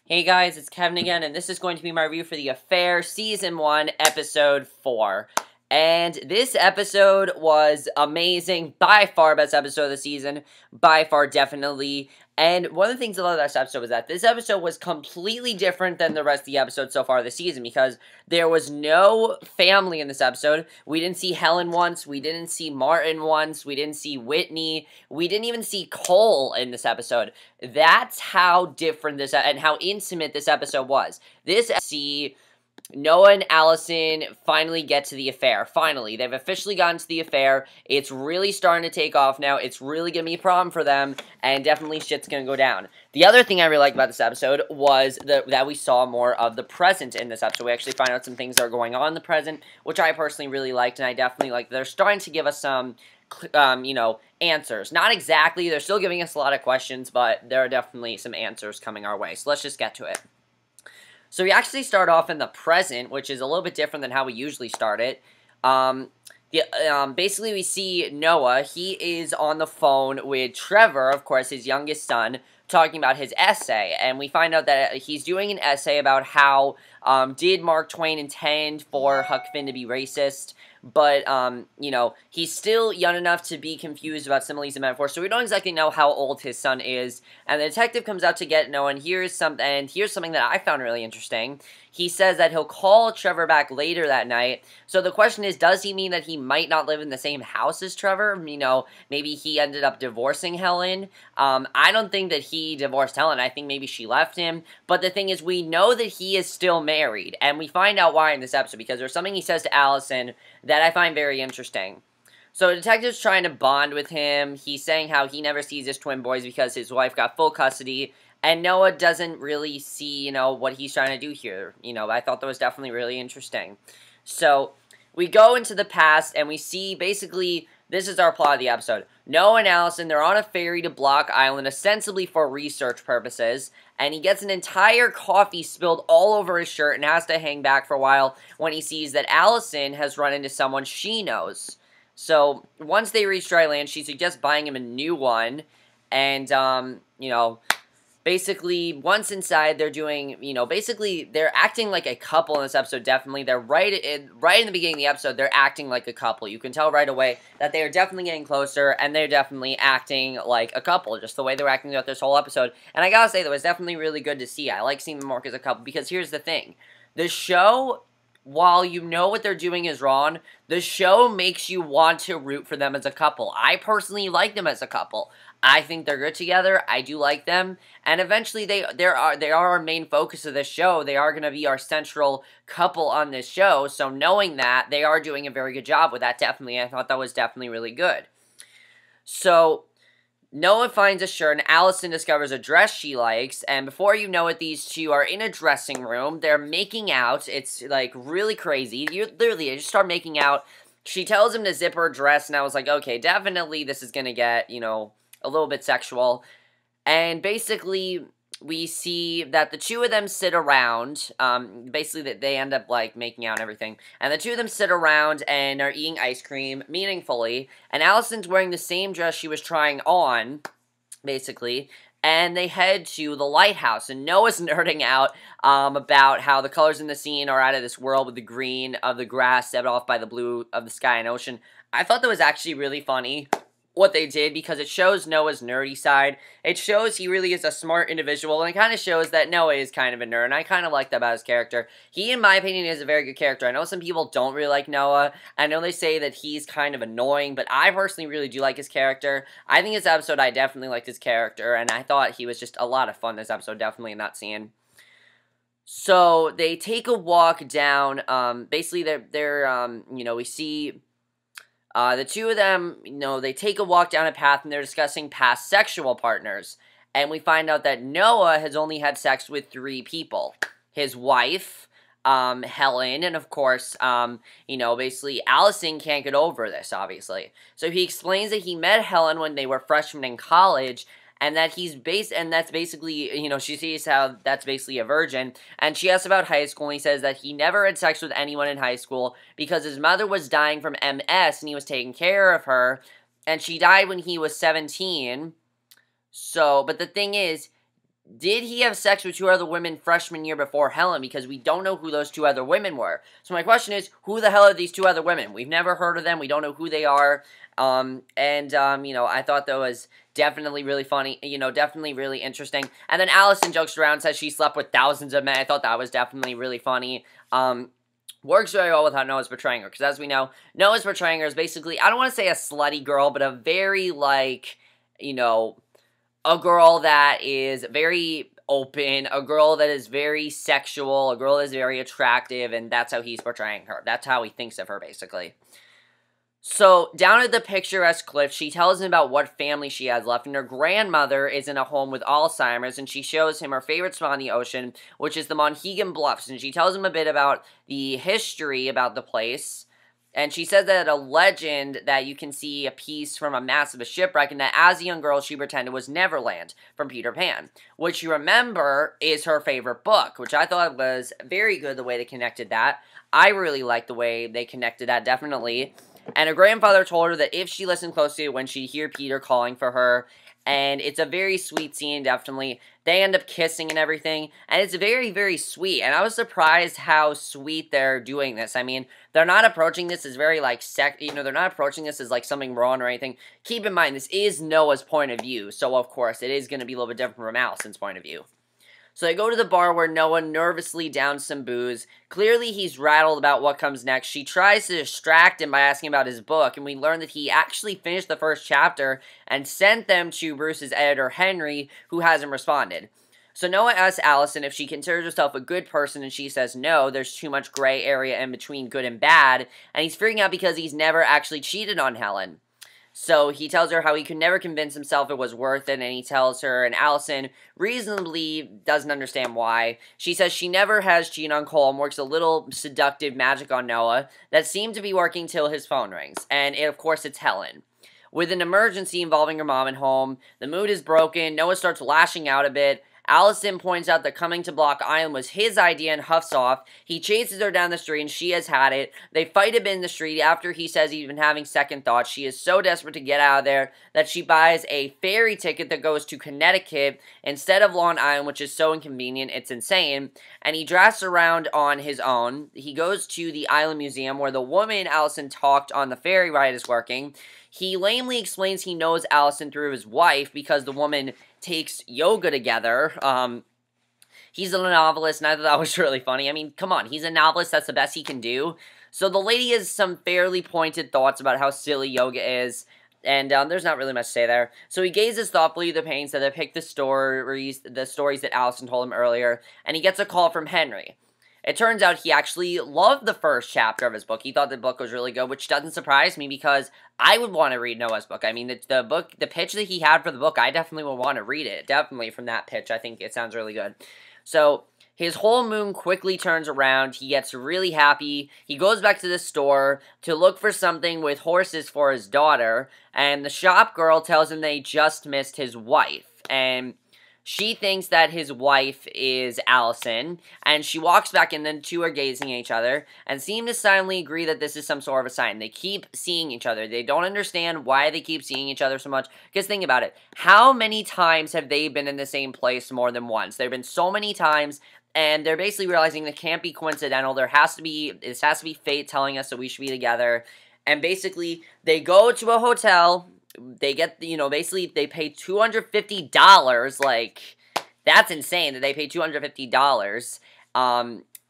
Hey guys, it's Kevin again, and this is going to be my review for The Affair, Season 1, Episode 4. And this episode was amazing, by far best episode of the season, by far definitely. And one of the things I love about this episode was that this episode was completely different than the rest of the episodes so far this season, because there was no family in this episode. We didn't see Helen once, we didn't see Martin once, we didn't see Whitney, we didn't even see Cole in this episode. That's how different this, and how intimate this episode was. See Noah and Alison finally get to the affair. Finally, they've officially gotten to the affair. It's really starting to take off now. It's really going to be a problem for them, and definitely shit's going to go down. The other thing I really liked about this episode was that we saw more of the present in this episode. We actually find out some things that are going on in the present, which I personally really liked, and I definitely like. They're starting to give us some answers. Not exactly. They're still giving us a lot of questions, but there are definitely some answers coming our way. So let's just get to it. So we actually start off in the present, which is a little bit different than how we usually start it. Basically, we see Noah. He is on the phone with Trevor, of course, his youngest son, talking about his essay. And we find out that he's doing an essay about how did Mark Twain intend for Huck Finn to be racist. But, he's still young enough to be confused about similes and metaphors, so we don't exactly know how old his son is. And the detective comes out to get Noah, and here's something that I found really interesting. He says that he'll call Trevor back later that night. So the question is, does he mean that he might not live in the same house as Trevor? Maybe he ended up divorcing Helen. I don't think that he divorced Helen. I think maybe she left him. But the thing is, we know that he is still married, and we find out why in this episode, because there's something he says to Alison that I find very interesting. So the detective's trying to bond with him. He's saying how he never sees his twin boys because his wife got full custody, and Noah doesn't really see, what he's trying to do here. I thought that was definitely really interesting. So we go into the past, and we see, basically, this is our plot of the episode. Noah and Alison, they're on a ferry to Block Island, ostensibly for research purposes, and he gets an entire coffee spilled all over his shirt and has to hang back for a while when he sees that Alison has run into someone she knows. So, once they reach dry land, she suggests buying him a new one, and, basically, once inside, they're doing, basically, they're acting like a couple in this episode, definitely. They're right in the beginning of the episode, they're acting like a couple. You can tell right away that they are definitely getting closer, and they're definitely acting like a couple, just the way they're acting throughout this whole episode. And I gotta say, that was definitely really good to see. I like seeing them work as a couple, because here's the thing. The show, while you know what they're doing is wrong, the show makes you want to root for them as a couple. I personally like them as a couple. I think they're good together. I do like them. And eventually they are our main focus of this show. They are going to be our central couple on this show. So knowing that, they are doing a very good job with that, definitely. I thought that was definitely really good. So Noah finds a shirt, and Alison discovers a dress she likes, and before you know it, these two are in a dressing room. They're making out. It's, like, really crazy. They just start making out. She tells him to zip her dress, and I was like, okay, definitely this is gonna get, a little bit sexual. And basically, we see that the two of them sit around, basically that they end up, like, making out and everything, and the two of them sit around and are eating ice cream, meaningfully, and Alison's wearing the same dress she was trying on, basically, and they head to the lighthouse, and Noah's nerding out, about how the colors in the scene are out of this world with the green of the grass set off by the blue of the sky and ocean. I thought that was actually really funny what they did, because it shows Noah's nerdy side. It shows he really is a smart individual, and it kind of shows that Noah is kind of a nerd, and I kind of like that about his character. He, in my opinion, is a very good character. I know some people don't really like Noah. I know they say that he's kind of annoying, but I personally really do like his character. I think this episode, I definitely liked his character, and I thought he was just a lot of fun this episode, definitely in that scene. So, they take a walk down, basically, we see the two of them, they take a walk down a path, and they're discussing past sexual partners. And we find out that Noah has only had sex with 3 people. His wife, Helen, and of course, basically Alison can't get over this, obviously. So he explains that he met Helen when they were freshmen in college, and that that's basically, she sees how that's basically a virgin, and she asks about high school, and he says that he never had sex with anyone in high school because his mother was dying from MS, and he was taking care of her, and she died when he was 17, but the thing is, did he have sex with 2 other women freshman year before Helen? Because we don't know who those 2 other women were. So my question is, who the hell are these 2 other women? We've never heard of them. We don't know who they are. I thought that was definitely really funny, definitely really interesting. And then Alison jokes around, says she slept with thousands of men. I thought that was definitely really funny. Works very well with how Noah's portraying her, because as we know, Noah's portraying her as basically, I don't want to say a slutty girl, but a very, a girl that is very open, a girl that is very sexual, a girl that is very attractive, and that's how he's portraying her. That's how he thinks of her, basically. So, down at the picturesque cliff, she tells him about what family she has left, and her grandmother is in a home with Alzheimer's, and she shows him her favorite spot on the ocean, which is the Monhegan Bluffs, and she tells him a bit about the history about the place, and she says that a legend that you can see a piece from a massive shipwreck, and that as a young girl, she pretended was Neverland from Peter Pan, which you remember is her favorite book, which I thought was very good the way they connected that. I really liked the way they connected that, definitely. And her grandfather told her that if she listened closely when she'd hear Peter calling for her, and it's a very sweet scene, definitely. They end up kissing and everything, and it's very, very sweet, and I was surprised how sweet they're doing this. I mean, they're not approaching this as very, they're not approaching this as, something wrong or anything. Keep in mind, this is Noah's point of view, so of course, it is going to be a little bit different from Alison's point of view. So they go to the bar where Noah nervously downs some booze. Clearly, he's rattled about what comes next. She tries to distract him by asking about his book, and we learn that he actually finished the first chapter and sent them to Bruce's editor, Henry, who hasn't responded. So Noah asks Alison if she considers herself a good person, and she says no, there's too much gray area in between good and bad, and he's freaking out because he's never actually cheated on Helen. So he tells her how he could never convince himself it was worth it, and he tells her, and Alison reasonably doesn't understand why. She says she never has cheated on Cole and works a little seductive magic on Noah that seemed to be working till his phone rings. And of course, it's Helen. With an emergency involving her mom at home, the mood is broken, Noah starts lashing out a bit. Alison points out that coming to Block Island was his idea and huffs off. He chases her down the street and she has had it. They fight a bit in the street after he says he's been having second thoughts. She is so desperate to get out of there that she buys a ferry ticket that goes to Connecticut instead of Long Island, which is so inconvenient. It's insane. And he drafts around on his own. He goes to the Island Museum where the woman Alison talked on the ferry ride is working. He lamely explains he knows Alison through his wife because the woman takes yoga together. He's a novelist, and I thought that was really funny. I mean, come on, he's a novelist, that's the best he can do. So the lady has some fairly pointed thoughts about how silly yoga is, and there's not really much to say there. So he gazes thoughtfully at the paintings that depict the stories that Alison told him earlier, and he gets a call from Henry. It turns out he actually loved the first chapter of his book. He thought the book was really good, which doesn't surprise me because I would want to read Noah's book. I mean, the pitch that he had for the book, I definitely would want to read it. Definitely from that pitch, I think it sounds really good. So his whole mood quickly turns around. He gets really happy. He goes back to the store to look for something with horses for his daughter, and the shop girl tells him they just missed his wife, and she thinks that his wife is Alison, and she walks back and then two are gazing at each other and seem to silently agree that this is some sort of a sign. They keep seeing each other. They don't understand why they keep seeing each other so much. Because think about it. How many times have they been in the same place more than once? There have been so many times, and they're basically realizing it can't be coincidental. This has to be fate telling us that we should be together. And basically, they go to a hotel. They get, basically, they pay $250, that's insane that they pay $250,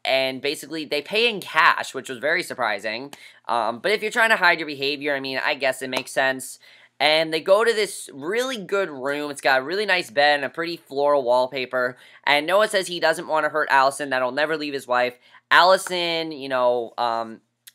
and basically, they pay in cash, which was very surprising, but if you're trying to hide your behavior, I mean, I guess it makes sense, and they go to this really good room. It's got a really nice bed and a pretty floral wallpaper, and Noah says he doesn't want to hurt Alison, that he'll never leave his wife. Alison,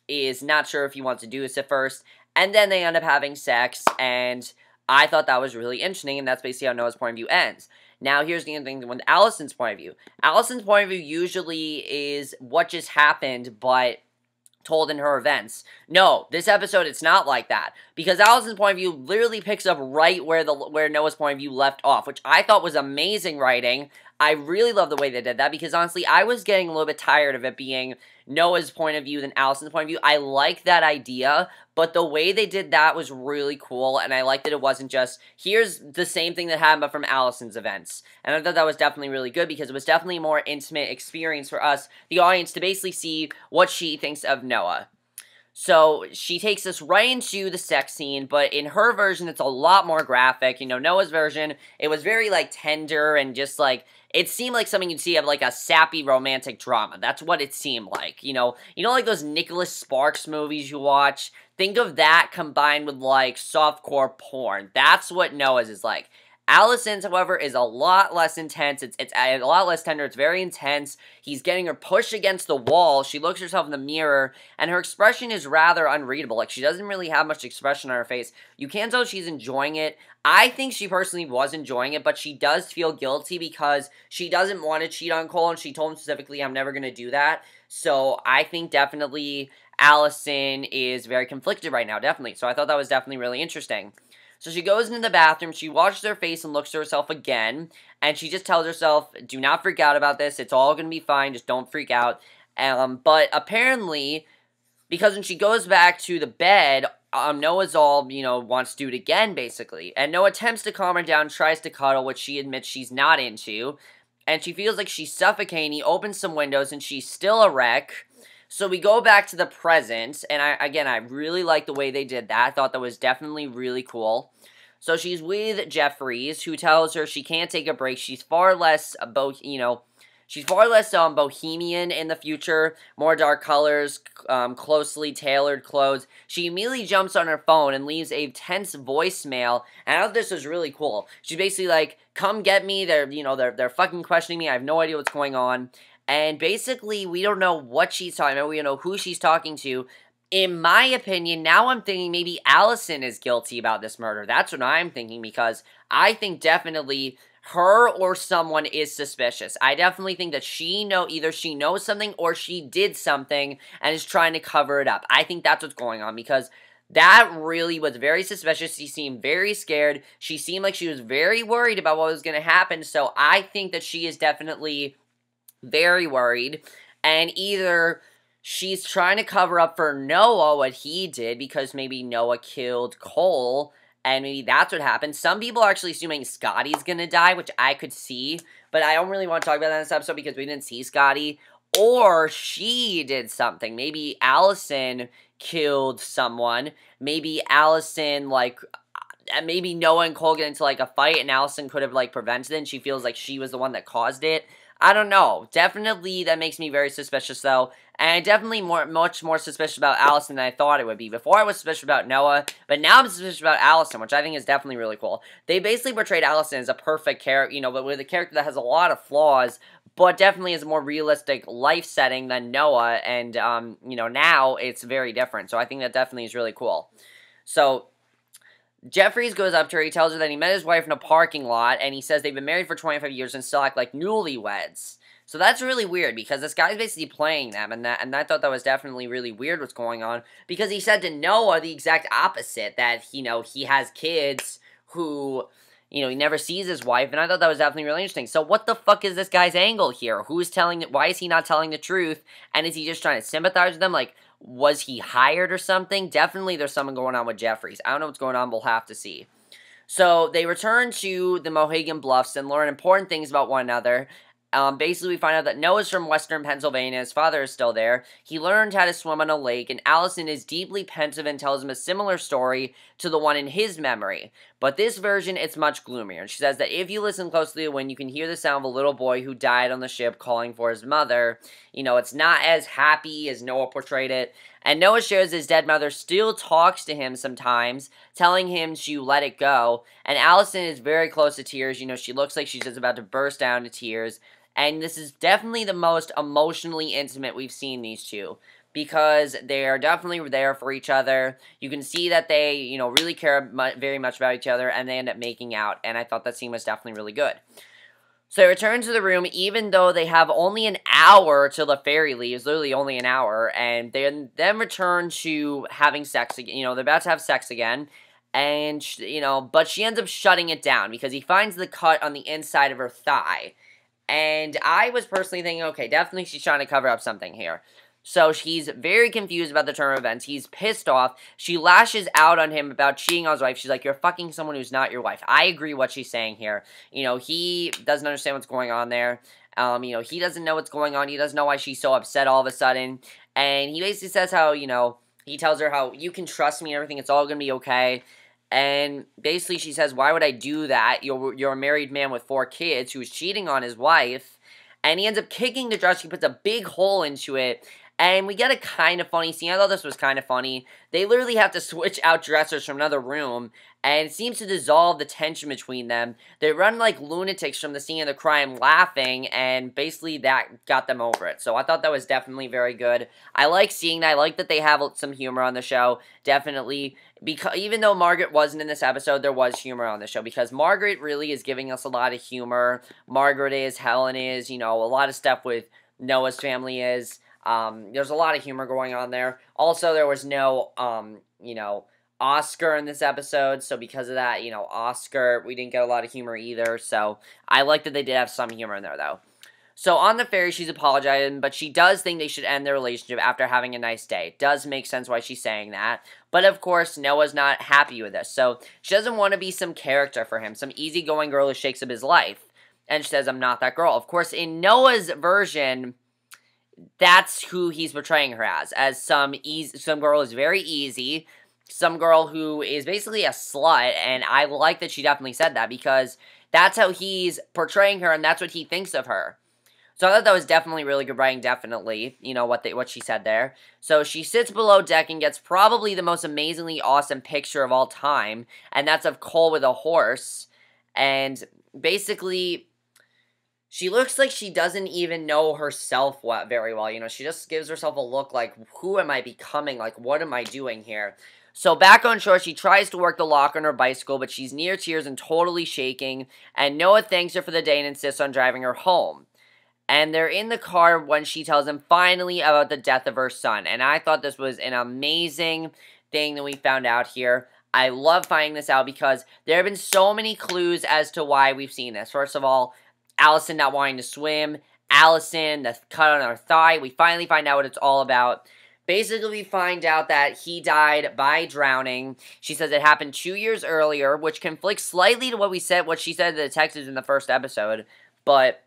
is not sure if he wants to do this at first, and then they end up having sex, and I thought that was really interesting, and that's basically how Noah's point of view ends. Now, here's the other thing with Alison's point of view. Alison's point of view usually is what just happened, but told in her events. No, this episode, it's not like that. Because Alison's point of view literally picks up right where Noah's point of view left off, which I thought was amazing writing. I really love the way they did that, because honestly, I was getting a little bit tired of it being Noah's point of view than Allison's point of view. I like that idea, but the way they did that was really cool, and I liked that it wasn't just, here's the same thing that happened, but from Allison's events. And I thought that was definitely really good, because it was definitely a more intimate experience for us, the audience, to basically see what she thinks of Noah. So, she takes us right into the sex scene, but in her version, it's a lot more graphic. You know, Noah's version, it was very, like, tender and just, like, it seemed like something you'd see of, like, a sappy romantic drama. That's what it seemed like, you know, like those Nicholas Sparks movies you watch? Think of that combined with, like, softcore porn. That's what Noah's is like. Allison's, however, is a lot less intense. It's a lot less tender. It's very intense. He's getting her pushed against the wall. She looks herself in the mirror, and her expression is rather unreadable. Like, she doesn't really have much expression on her face. You can tell she's enjoying it. I think she personally was enjoying it, but she does feel guilty because she doesn't want to cheat on Cole, and she told him specifically, I'm never going to do that. So, I think definitely Allison is very conflicted right now, definitely. So, I thought that was definitely really interesting. So she goes into the bathroom, she washes her face and looks to herself again, and she just tells herself, do not freak out about this, it's all going to be fine, just don't freak out. But apparently, because when she goes back to the bed, Noah's all, wants to do it again, basically. And Noah attempts to calm her down, tries to cuddle, which she admits she's not into, and she feels like she's suffocating. He opens some windows, and she's still a wreck. So we go back to the present, and I really like the way they did that. I thought that was definitely really cool. So she's with Jefferies, who tells her she can't take a break. She's far less, bohemian in the future, more dark colors, closely tailored clothes. She immediately jumps on her phone and leaves a tense voicemail, and I thought this was really cool. She's basically like, come get me, they're fucking questioning me, I have no idea what's going on. And basically, we don't know what she's talking about. We don't know who she's talking to. In my opinion, now I'm thinking maybe Allison is guilty about this murder. That's what I'm thinking, because I think definitely her or someone is suspicious. I definitely think that either she knows something or she did something and is trying to cover it up. I think that's what's going on, because that really was very suspicious. She seemed very scared. She seemed like she was very worried about what was going to happen. So I think that she is definitely very worried, and either she's trying to cover up for Noah what he did, because maybe Noah killed Cole, and maybe that's what happened. Some people are actually assuming Scotty's gonna die, which I could see, but I don't really want to talk about that in this episode because we didn't see Scotty. Or she did something. Maybe Allison killed someone. Maybe Allison, maybe Noah and Cole get into, a fight, and Allison could have, prevented it, and she feels like she was the one that caused it. I don't know. Definitely, that makes me very suspicious, though. And definitely much more suspicious about Allison than I thought it would be. Before, I was suspicious about Noah, but now I'm suspicious about Allison, which I think is definitely really cool. They basically portrayed Allison as a perfect character, but with a character that has a lot of flaws, but definitely is a more realistic life setting than Noah, and, now it's very different. So I think that definitely is really cool. So Jefferies goes up to her, he tells her that he met his wife in a parking lot, and he says they've been married for 25 years and still act like newlyweds. So that's really weird, because this guy's basically playing them, and I thought that was definitely really weird what's going on, because he said to Noah the exact opposite, that, he has kids who, he never sees his wife, and I thought that was definitely really interesting. So what the fuck is this guy's angle here? Why is he not telling the truth, and is he just trying to sympathize with them? Was he hired or something? Definitely there's something going on with Jefferies. I don't know what's going on, we'll have to see. So they return to the Mohegan Bluffs and learn important things about one another. Basically, we find out that Noah's from western Pennsylvania, his father is still there. He learned how to swim on a lake, and Allison is deeply pensive and tells him a similar story to the one in his memory. But this version, it's much gloomier. And she says that if you listen closely to the wind, you can hear the sound of a little boy who died on the ship calling for his mother. It's not as happy as Noah portrayed it. And Noah shares his dead mother still talks to him sometimes, telling him to let it go. And Allison is very close to tears. She looks like she's just about to burst down into tears. And this is definitely the most emotionally intimate we've seen these two, because they are definitely there for each other. You can see that they, really care very much about each other, and they end up making out, and I thought that scene was definitely really good. So they return to the room, even though they have only an hour till the ferry leaves, literally only an hour, and they then return to having sex again. They're about to have sex again, and, but she ends up shutting it down, because he finds the cut on the inside of her thigh. And I was personally thinking, okay, definitely she's trying to cover up something here. So she's very confused about the turn of events. He's pissed off. She lashes out on him about cheating on his wife. She's like, you're fucking someone who's not your wife. I agree what she's saying here. You know, he doesn't understand what's going on there. You know, he doesn't know what's going on. He doesn't know why she's so upset all of a sudden. And he basically says how, you know, he tells her how you can trust me and everything. It's all going to be okay. And basically she says, why would I do that? You're a married man with 4 kids who's cheating on his wife. And he ends up kicking the dresser. He puts a big hole into it. And we get a kind of funny scene. I thought this was kind of funny. They literally have to switch out dressers from another room, and it seems to dissolve the tension between them. They run like lunatics from the scene of the crime laughing, and basically that got them over it. So I thought that was definitely very good. I like seeing that. I like that they have some humor on the show, definitely. Because even though Margaret wasn't in this episode, there was humor on the show. Because Margaret really is giving us a lot of humor. Margaret is, Helen is, you know, a lot of stuff with Noah's family is. There's a lot of humor going on there. Also, there was no, you know, Oscar in this episode, so because of that, you know, Oscar, we didn't get a lot of humor either, so I like that they did have some humor in there, though. So, on the ferry, she's apologizing, but she does think they should end their relationship after having a nice day. It does make sense why she's saying that, but of course, Noah's not happy with this, so she doesn't want to be some character for him, some easygoing girl who shakes up his life, and she says, I'm not that girl. Of course, in Noah's version, that's who he's portraying her as some girl who's very easy, some girl who is basically a slut, and I like that she definitely said that, because that's how he's portraying her, and that's what he thinks of her. So I thought that was definitely really good writing, definitely, you know, what she said there. So she sits below deck and gets probably the most amazingly awesome picture of all time, and that's of Cole with a horse, and basically she looks like she doesn't even know herself very well, you know, she just gives herself a look like, who am I becoming, like, what am I doing here? So back on shore, she tries to work the lock on her bicycle, but she's near tears and totally shaking, and Noah thanks her for the day and insists on driving her home. And they're in the car when she tells him finally about the death of her son, and I thought this was an amazing thing that we found out here. I love finding this out because there have been so many clues as to why we've seen this. First of all, Alison not wanting to swim, Alison, the cut on her thigh, we finally find out what it's all about. Basically, we find out that he died by drowning. She says it happened 2 years earlier, which conflicts slightly to what she said to the detectives in the first episode, but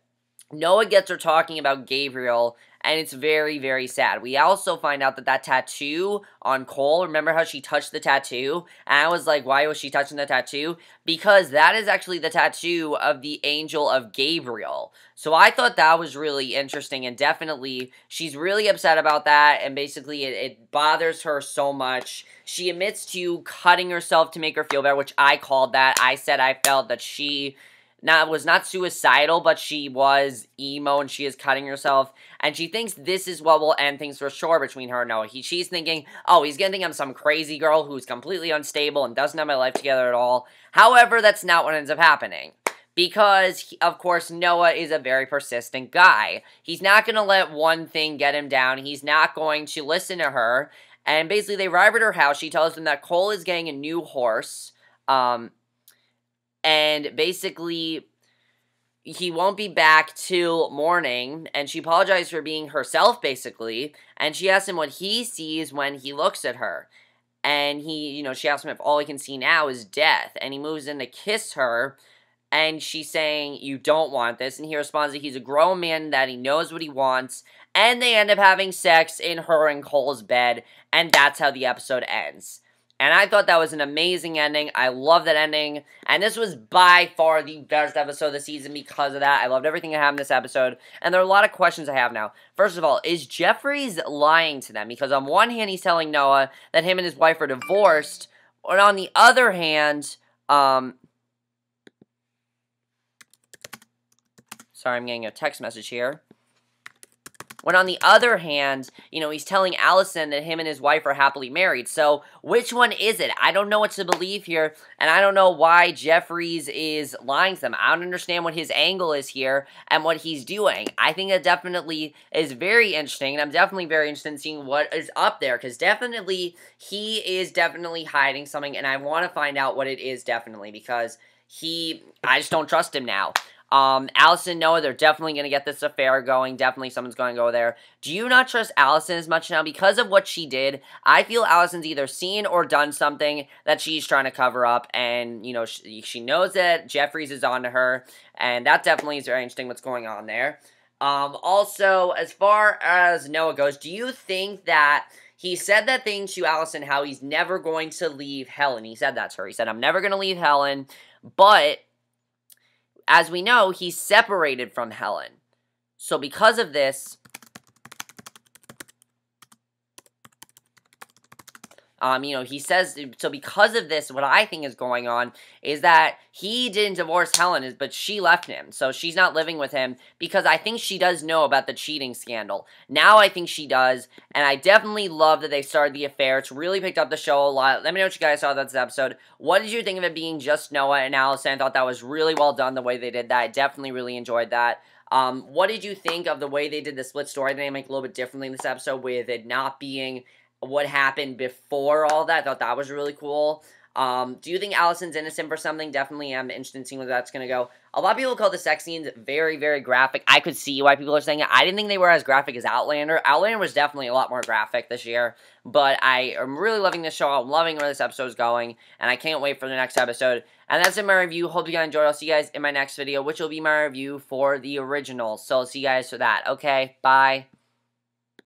Noah gets her talking about Gabriel, and it's very, very sad. We also find out that tattoo on Cole, remember how she touched the tattoo? And I was like, why was she touching the tattoo? Because that is actually the tattoo of the angel of Gabriel. So I thought that was really interesting, and definitely, she's really upset about that, and basically, it bothers her so much. She admits to cutting herself to make her feel better, which I called that. I said I felt that she was not suicidal, but she was emo and she is cutting herself. And she thinks this is what will end things for sure between her and Noah. She's thinking, oh, he's gonna think I'm some crazy girl who's completely unstable and doesn't have my life together at all. However, that's not what ends up happening. Because, of course, Noah is a very persistent guy. He's not going to let one thing get him down. He's not going to listen to her. And basically, they arrive at her house. She tells them that Cole is getting a new horse. And basically, he won't be back till morning, and she apologizes for being herself, basically, and she asks him what he sees when he looks at her. And she asks him if all he can see now is death, and he moves in to kiss her, and she's saying, you don't want this, and he responds that he's a grown man, that he knows what he wants, and they end up having sex in her and Cole's bed, and that's how the episode ends. And I thought that was an amazing ending. I love that ending. And this was by far the best episode of the season because of that. I loved everything that happened in this episode. And there are a lot of questions I have now. First of all, is Jefferies lying to them? Because on one hand, he's telling Noah that him and his wife are divorced. And on the other hand, sorry, I'm getting a text message here. When on the other hand, he's telling Alison that him and his wife are happily married. So, which one is it? I don't know what to believe here, and I don't know why Jefferies is lying to them. I don't understand what his angle is here and what he's doing. I think it definitely is very interesting, and I'm definitely very interested in seeing what is up there, because definitely, he is definitely hiding something, and I want to find out what it is definitely, because I just don't trust him now. Alison, Noah, they're definitely going to get this affair going. Definitely someone's going to go there. Do you not trust Alison as much now? Because of what she did, I feel Alison's either seen or done something that she's trying to cover up, and, you know, she knows that Jefferies is on to her, and that definitely is very interesting what's going on there. Also, as far as Noah goes, do you think that he said that thing to Alison, how he's never going to leave Helen? He said that to her. He said, I'm never going to leave Helen, but as we know, he's separated from Helen. So because of this, you know, he says, so because of this, what I think is going on is that he didn't divorce Helen, but she left him. So she's not living with him because I think she does know about the cheating scandal. Now I think she does, and I definitely love that they started the affair. It's really picked up the show a lot. Let me know what you guys thought of this episode. What did you think of it being just Noah and Alison? I thought that was really well done the way they did that. I definitely really enjoyed that. What did you think of the way they did the split story dynamic a little bit differently in this episode with it not being what happened before all that? I thought that was really cool. Do you think Alison's innocent for something? Definitely am interested in seeing where that's going to go. A lot of people call the sex scenes very, very graphic. I could see why people are saying it. I didn't think they were as graphic as Outlander. Outlander was definitely a lot more graphic this year. But I am really loving this show. I'm loving where this episode is going. And I can't wait for the next episode. And that's it, my review. Hope you guys enjoyed. I'll see you guys in my next video, which will be my review for the original. So I'll see you guys for that. Okay, bye.